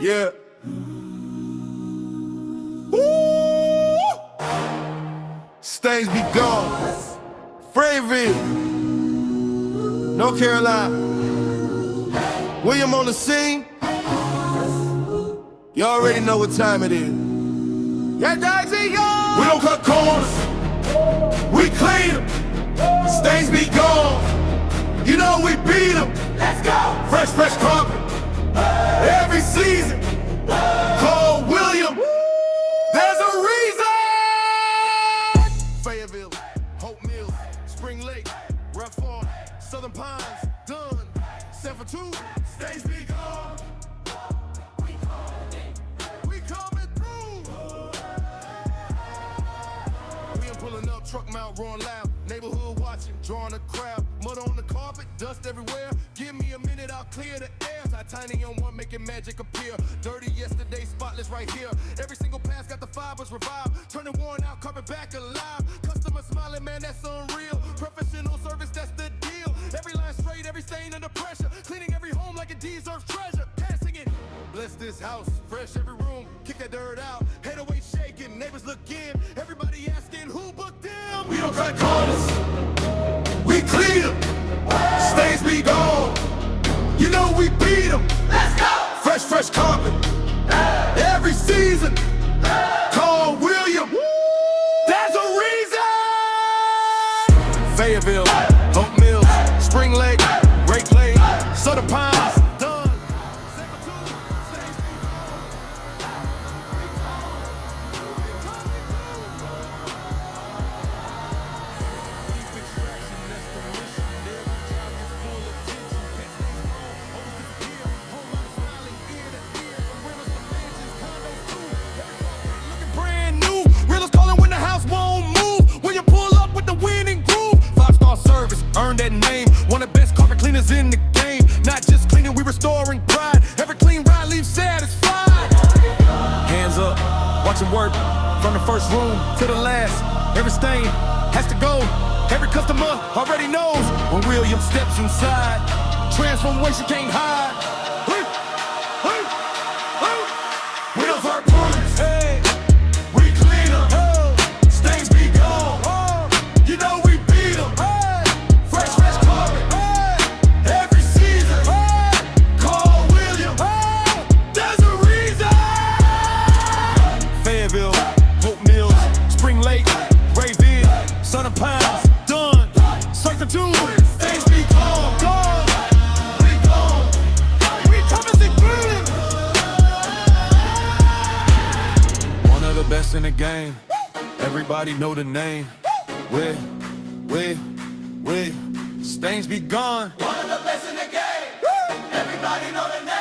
Yeah. Woo! Stains be gone. Fayetteville, North Carolina. William on the scene. You already know what time it is. Yeah, Daisy, yo! We don't cut corners. We clean them. Stains be gone. You know we beat them. Let's go. Fresh carpet. Every season. Call William. There's a reason. Fayetteville, Hope Mills, Spring Lake, Raeford, Southern Pines, Dunn, Sanford 2. Stains be gone. We coming through. We ain't pulling up, truck mount, roaring loud. Neighborhood watching, drawing a crowd. Mud on the carpet, dust everywhere. Give me a minute, I'll clear the air. Tiny on one, making magic appear. Dirty yesterday, spotless right here. Every single pass got the fibers revived. Turning worn out, carpet back alive. Customer smiling, man, that's unreal. Professional service, that's the deal. Every line straight, every stain under pressure. Cleaning every home like it deserves treasure. Passing it. Bless this house, fresh every room. Kick that dirt out. Head away shaking, neighbors look in. Everybody asking who booked them. We don't cut corners. We clean them. Stains be gone. You know we beat them. Let's go. Fresh carpet. Every season. Call William. There's a reason. Fayetteville, Hope Mills, Spring Lake, Great Lake, Southern Pines, Dunn. Earned that name, one of the best carpet cleaners in the game. Not just cleaning, we restoring pride. Every clean ride leaves satisfied. Hands up, watching work from the first room to the last. Every stain has to go. Every customer already knows when William steps inside. Transformation can't hide. We don't hurt corners. Hey, we clean them. Oh, stains be gone. Oh, you know we beat them. Hope Mills, Spring Lake, Raeford, Southern Pines, Dunn, Sanford 2. Stains be gone, gone. We gone. We coming to clean. One of the best in the game. Everybody know the name. We, Stains be gone. One of the best in the game. Everybody know the name.